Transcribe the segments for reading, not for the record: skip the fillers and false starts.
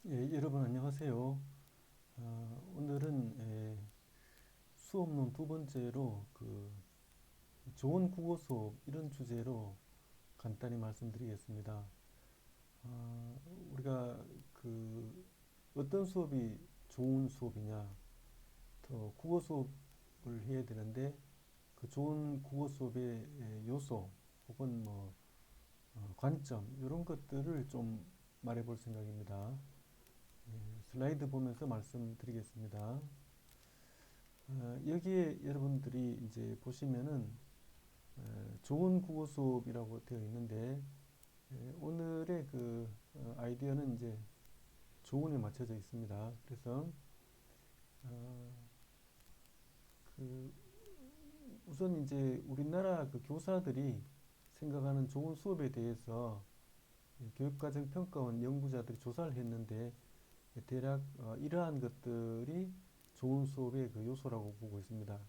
예, 여러분 안녕하세요. 오늘은 수업론 두 번째로 좋은 국어 수업 이런 주제로 간단히 말씀드리겠습니다. 아, 우리가 어떤 수업이 좋은 수업이냐, 더 국어 수업을 해야 되는데 그 좋은 국어 수업의 요소 혹은 관점 이런 것들을 좀 말해볼 생각입니다. 슬라이드 보면서 말씀드리겠습니다. 여기에 여러분들이 이제 보시면은 좋은 국어 수업이라고 되어 있는데 오늘의 아이디어는 이제 조언에 맞춰져 있습니다. 그래서 어, 그 우선 이제 우리나라 그 교사들이 생각하는 좋은 수업에 대해서 교육과정평가원 연구자들이 조사를 했는데 대략 이러한 것들이 좋은 수업의 그 요소라고 보고 있습니다.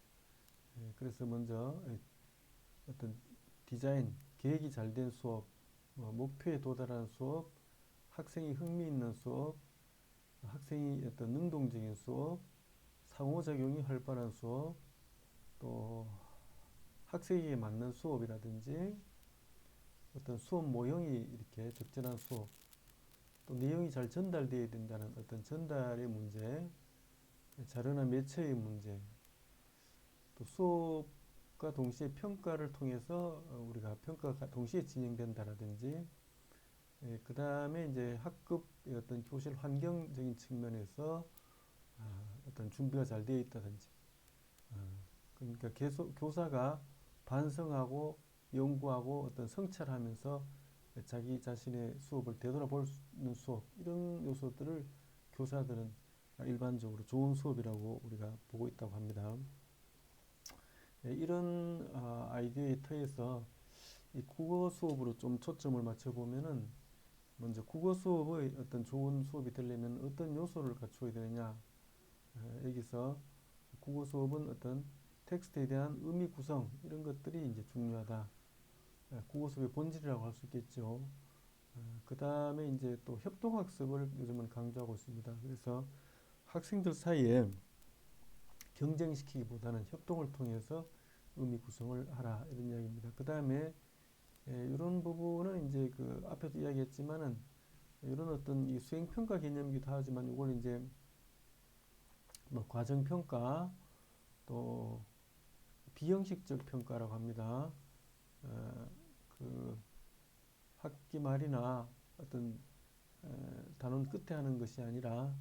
그래서 먼저 어떤 디자인, 계획이 잘 된 수업, 목표에 도달하는 수업, 학생이 흥미있는 수업, 학생이 어떤 능동적인 수업, 상호작용이 활발한 수업, 또 학생에게 맞는 수업이라든지 어떤 수업 모형이 이렇게 적절한 수업, 또 내용이 잘 전달되어야 된다는 어떤 전달의 문제, 자료나 매체의 문제, 또 수업과 동시에 평가를 통해서 우리가 평가가 동시에 진행된다라든지 그 다음에 이제 학급의 어떤 교실 환경적인 측면에서 어떤 준비가 잘 되어 있다든지 그러니까 계속 교사가 반성하고 연구하고 어떤 성찰하면서 자기 자신의 수업을 되돌아보는 수업 이런 요소들을 교사들은 일반적으로 좋은 수업이라고 우리가 보고 있다고 합니다. 이런 아이디어의 터에서 이 국어 수업으로 좀 초점을 맞춰보면은 먼저 국어 수업의 어떤 좋은 수업이 되려면 어떤 요소를 갖추어야 되느냐. 여기서 국어 수업은 어떤 텍스트에 대한 의미 구성 이런 것들이 이제 중요하다. 국어 수업의 본질이라고 할 수 있겠죠. 그 다음에 이제 또 협동학습을 요즘은 강조하고 있습니다. 그래서 학생들 사이에 경쟁시키기보다는 협동을 통해서 의미 구성을 하라 이런 이야기입니다. 그 다음에 이런 부분은 이제 그 앞에도 이야기했지만은 이런 어떤 이 수행 평가 개념이기도 하지만 이걸 이제 뭐 과정 평가 또 비형식적 평가라고 합니다. 어, 그 학기 말이나 어떤 단원 끝에 하는 것이 아니라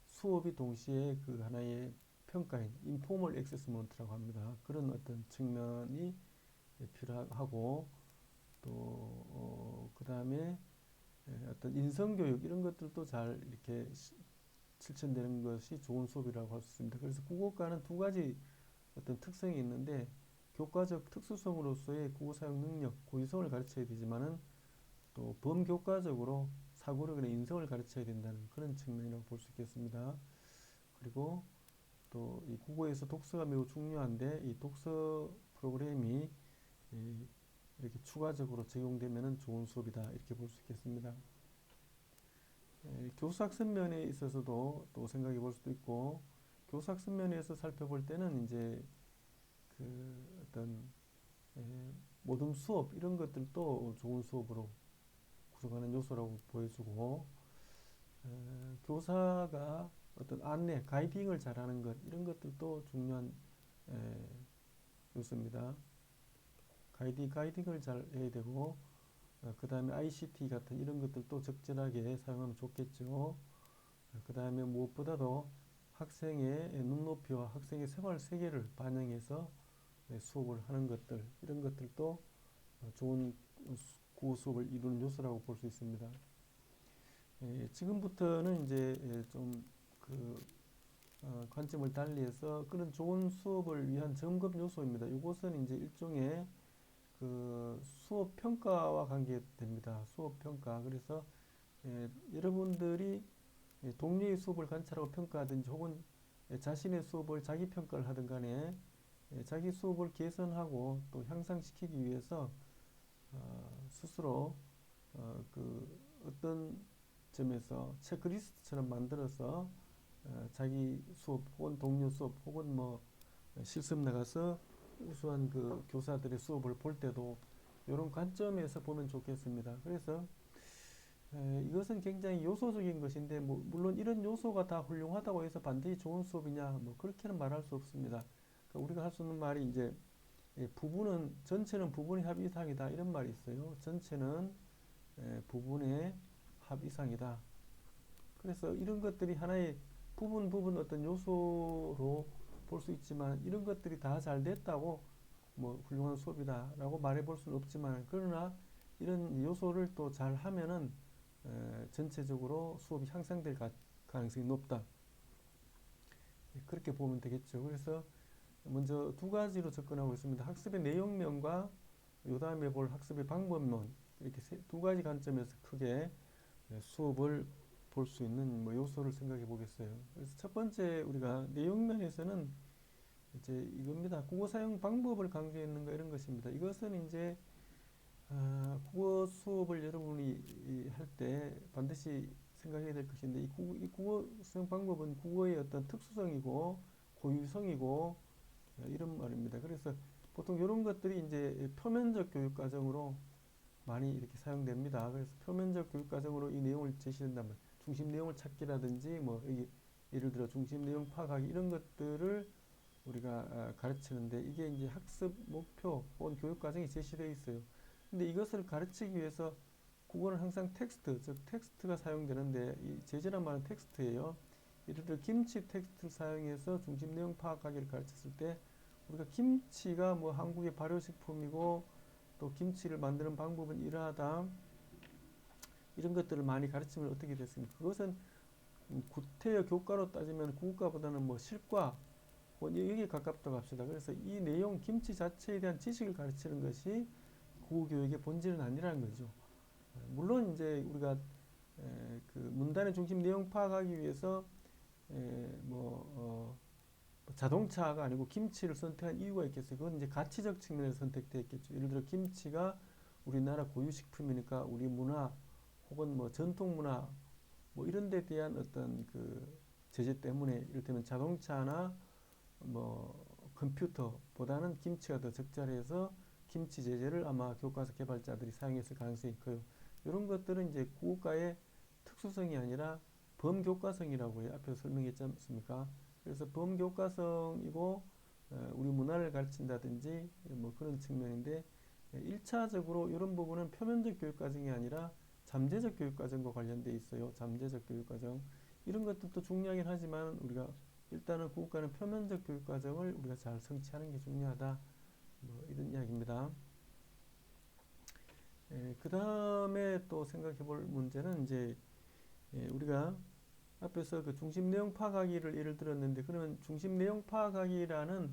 수업이 동시에 그 하나의 평가인 인포멀 액세스먼트라고 합니다. 그런 어떤 측면이 필요하고 또 그다음에 어떤 인성교육 이런 것들도 잘 이렇게 실천되는 것이 좋은 수업이라고 할 수 있습니다. 그래서 국어과는 두 가지 어떤 특성이 있는데 교과적 특수성으로서의 국어 사용 능력, 고의성을 가르쳐야 되지만은 또 범교과적으로 사고력이나 인성을 가르쳐야 된다는 그런 측면이라고 볼 수 있겠습니다. 그리고 또 이 국어에서 독서가 매우 중요한데 이 독서 프로그램이 이렇게 추가적으로 적용되면 좋은 수업이다 이렇게 볼 수 있겠습니다. 교수학습 면에 있어서도 또 생각해 볼 수도 있고 교수학습 면에서 살펴볼 때는 이제 어떤 모든 수업 이런 것들도 좋은 수업으로 구성하는 요소라고 보여주고 교사가 어떤 안내, 가이딩을 잘하는 것 이런 것들도 중요한 에, 요소입니다. 가이딩을 잘 해야 되고 그 다음에 ICT 같은 이런 것들도 적절하게 사용하면 좋겠죠. 그 다음에 무엇보다도 학생의 눈높이와 학생의 생활 세계를 반영해서 수업을 하는 것들 이런 것들도 좋은 국어 수업을 이루는 요소라고 볼 수 있습니다. 지금부터는 이제 좀그 관점을 달리해서 그런 좋은 수업을 위한 점검 요소입니다. 이것은 이제 일종의 그 수업 평가와 관계됩니다. 수업 평가. 그래서 여러분들이 동료의 수업을 관찰하고 평가하든지 혹은 자신의 수업을 자기 평가를 하든 간에 자기 수업을 개선하고 또 향상시키기 위해서 스스로 그 어떤 점에서 체크리스트처럼 만들어서 자기 수업 혹은 동료 수업 혹은 뭐 실습 나가서 우수한 그 교사들의 수업을 볼 때도 이런 관점에서 보면 좋겠습니다. 그래서 이것은 굉장히 요소적인 것인데 뭐 물론 이런 요소가 다 훌륭하다고 해서 반드시 좋은 수업이냐 뭐 그렇게는 말할 수 없습니다. 그러니까 우리가 할 수 있는 말이 이제 부분은 전체는 부분의 합 이상이다 이런 말이 있어요. 전체는 부분의 합 이상이다. 그래서 이런 것들이 하나의 부분 어떤 요소로 볼 수 있지만 이런 것들이 다 잘 됐다고 뭐 훌륭한 수업이다라고 말해 볼 수는 없지만 그러나 이런 요소를 또 잘 하면은 전체적으로 수업이 향상될 가능성이 높다. 그렇게 보면 되겠죠. 그래서 먼저 두 가지로 접근하고 있습니다. 학습의 내용면과 요 다음에 볼 학습의 방법론 이렇게 두 가지 관점에서 크게 수업을 볼 수 있는 뭐 요소를 생각해 보겠어요. 그래서 첫 번째 우리가 내용면에서는 이제 이겁니다. 국어 사용 방법을 강조했는가 이런 것입니다. 이것은 이제 국어 수업을 여러분이 할 때 반드시 생각해야 될 것인데 이 국어 사용 방법은 국어의 어떤 특수성이고 고유성이고 이런 말입니다. 그래서 보통 이런 것들이 이제 표면적 교육 과정으로 많이 이렇게 사용됩니다. 그래서 표면적 교육 과정으로 이 내용을 제시한다면 중심 내용을 찾기라든지 뭐 예를 들어 중심 내용 파악하기 이런 것들을 우리가 가르치는데 이게 이제 학습 목표 혹은 교육 과정이 제시되어 있어요. 근데 이것을 가르치기 위해서 국어는 항상 텍스트, 즉 텍스트가 사용되는데 이 제재란 말은 텍스트예요. 예를 들어 김치 텍스트를 사용해서 중심 내용 파악하기를 가르쳤을 때 우리가 김치가 뭐 한국의 발효식품이고 또 김치를 만드는 방법은 이러하다 이런 것들을 많이 가르치면 어떻게 됐습니까? 그것은 구태여 교과로 따지면 국어과보다는 뭐 실과 여기에 가깝다고 합시다. 그래서 이 내용 김치 자체에 대한 지식을 가르치는 것이 국어 교육의 본질은 아니라는 거죠. 물론 이제 우리가 그 문단의 중심 내용 파악하기 위해서 자동차가 아니고 김치를 선택한 이유가 있겠어요. 그건 이제 가치적 측면에서 선택되었겠죠. 예를 들어 김치가 우리나라 고유식품이니까 우리 문화 혹은 뭐 전통 문화 뭐 이런 데 대한 어떤 그 제재 때문에 이를테면 자동차나 뭐 컴퓨터보다는 김치가 더 적절해서 김치 제재를 아마 교과서 개발자들이 사용했을 가능성이 커요. 이런 것들은 이제 국어과의 특수성이 아니라 범교과성이라고 앞에서 설명했지 않습니까? 그래서 범교과성이고 우리 문화를 가르친다든지 뭐 그런 측면인데 1차적으로 이런 부분은 표면적 교육과정이 아니라 잠재적 교육과정과 관련돼 있어요. 잠재적 교육과정. 이런 것들도 중요하긴 하지만 우리가 일단은 국어과는 표면적 교육과정을 우리가 잘 성취하는 게 중요하다. 뭐 이런 이야기입니다. 그 다음에 또 생각해 볼 문제는 이제 우리가 앞에서 그 중심 내용 파악하기를 예를 들었는데 그러면 중심 내용 파악하기라는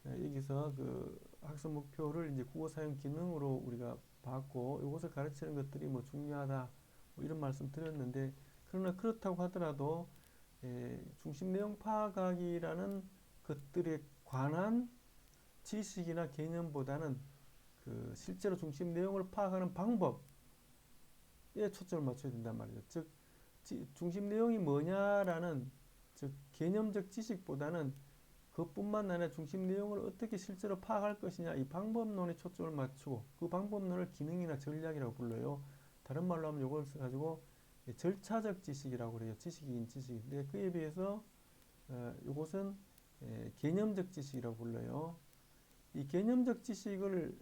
여기서 그 학습 목표를 이제 국어 사용 기능으로 우리가 봤고 이것을 가르치는 것들이 뭐 중요하다 뭐 이런 말씀 드렸는데 그러나 그렇다고 하더라도 중심 내용 파악하기라는 것들에 관한 지식이나 개념보다는 그 실제로 중심 내용을 파악하는 방법에 초점을 맞춰야 된단 말이죠. 즉 중심 내용이 뭐냐라는 즉 개념적 지식보다는 그것뿐만 아니라 중심 내용을 어떻게 실제로 파악할 것이냐 이 방법론에 초점을 맞추고 그 방법론을 기능이나 전략이라고 불러요. 다른 말로 하면 이걸 가지고 절차적 지식이라고 그래요. 지식인 지식인데 그에 비해서 이것은 개념적 지식이라고 불러요. 이 개념적 지식을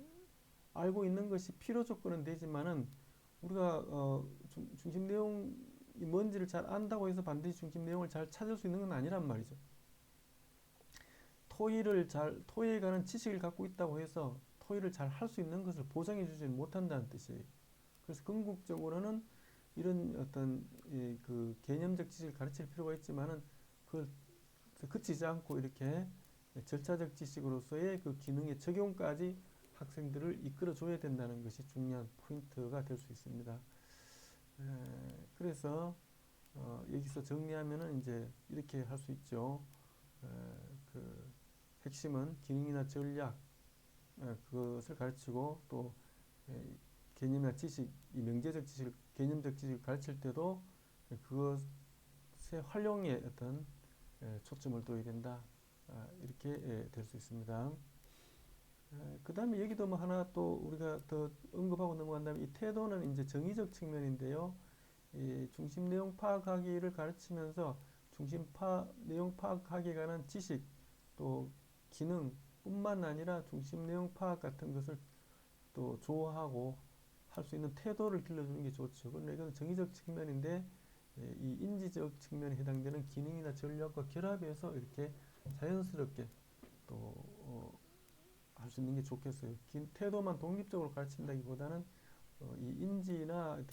알고 있는 것이 필요 조건은 되지만은 우리가 중심 내용이 뭔지를 잘 안다고 해서 반드시 중심 내용을 잘 찾을 수 있는 건 아니란 말이죠. 토의에 관한 지식을 갖고 있다고 해서 토의를 잘 할 수 있는 것을 보장해 주지는 못한다는 뜻이에요. 그래서 궁극적으로는 이런 어떤 그 개념적 지식을 가르칠 필요가 있지만은 그걸 그치지 않고 이렇게 절차적 지식으로서의 그 기능의 적용까지 학생들을 이끌어 줘야 된다는 것이 중요한 포인트가 될 수 있습니다. 그래서 여기서 정리하면은 이제 이렇게 할 수 있죠. 그 핵심은 기능이나 전략 그것을 가르치고 또 개념이나 지식, 이 명제적 지식, 개념적 지식을 가르칠 때도 그것의 활용에 어떤 초점을 둬야 된다. 이렇게 될 수 있습니다. 그 다음에 여기도 뭐 하나 또 우리가 더 언급하고 넘어간다면 이 태도는 이제 정의적 측면인데요. 이 중심 내용 파악하기를 가르치면서 내용 파악하기에 관한 지식 또 기능 뿐만 아니라 중심 내용 파악 같은 것을 또 좋아하고 할 수 있는 태도를 길러주는 게 좋죠. 그런데 이건 정의적 측면인데 이 인지적 측면에 해당되는 기능이나 전략과 결합해서 이렇게 자연스럽게 또 할 수 있는 게 좋겠어요. 태도만 독립적으로 가르친다기보다는 이 인지나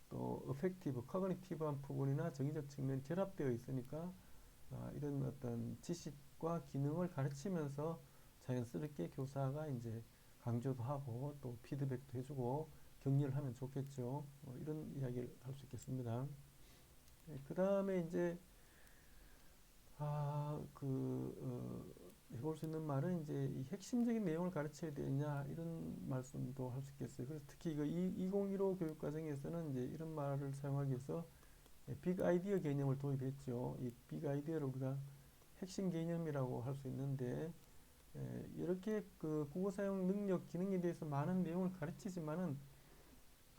또 어펙티브, 커그니티브한 부분이나 정의적 측면이 결합되어 있으니까 이런 어떤 지식과 기능을 가르치면서 자연스럽게 교사가 이제 강조도 하고 또 피드백도 해주고 격려를 하면 좋겠죠. 이런 이야기를 할 수 있겠습니다. 그 다음에 이제 해볼 수 있는 말은 이제 이 핵심적인 내용을 가르쳐야 되냐 이런 말씀도 할 수 있겠어요. 그래서 특히 그 2015 교육과정에서는 이제 이런 말을 사용하기 위해서 빅 아이디어 개념을 도입했죠. 이 빅 아이디어를 우리가 핵심 개념이라고 할 수 있는데 이렇게 그 국어 사용 능력 기능에 대해서 많은 내용을 가르치지만은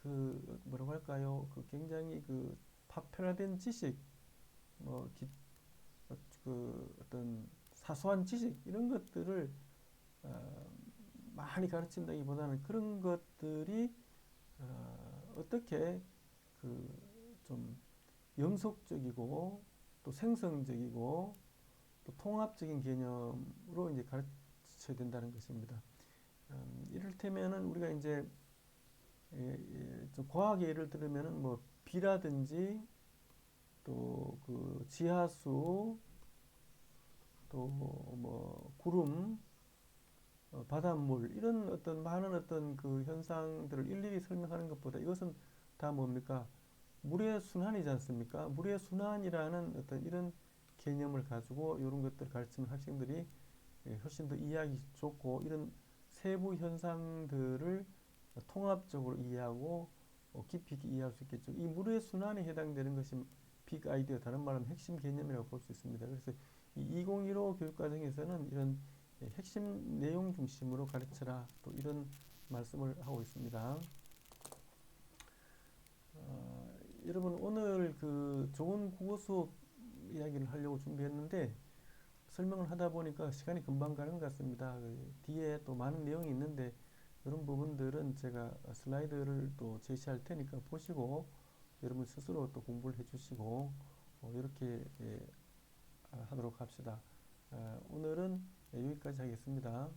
그 뭐라고 할까요? 그 굉장히 그 파편화된 지식 뭐 그 어떤 사소한 지식 이런 것들을 어, 많이 가르친다기보다는 그런 것들이 어떻게 그 좀 영속적이고 또 생성적이고 또 통합적인 개념으로 이제 가르쳐야 된다는 것입니다. 이를테면은 우리가 이제 좀 과학의 예를 들으면은 뭐 비라든지 또 그 지하수 또 뭐 구름 바닷물 이런 어떤 많은 어떤 그 현상들을 일일이 설명하는 것보다 이것은 다 뭡니까? 물의 순환이지 않습니까? 물의 순환이라는 어떤 이런 개념을 가지고 이런 것들을 가르치면 학생들이 훨씬 더 이해하기 좋고 이런 세부 현상들을 통합적으로 이해하고 깊이 있게 이해할 수 있겠죠. 이 물의 순환에 해당되는 것이 빅 아이디어, 다른 말하면 핵심 개념이라고 볼 수 있습니다. 그래서 이 2015 교육과정에서는 이런 핵심 내용 중심으로 가르쳐라 또 이런 말씀을 하고 있습니다. 여러분 오늘 그 좋은 국어 수업 이야기를 하려고 준비했는데 설명을 하다 보니까 시간이 금방 가는 것 같습니다. 그 뒤에 또 많은 내용이 있는데 이런 부분들은 제가 슬라이드를 또 제시할 테니까 보시고 여러분 스스로 또 공부를 해주시고 이렇게 하도록 합시다. 오늘은 여기까지 하겠습니다.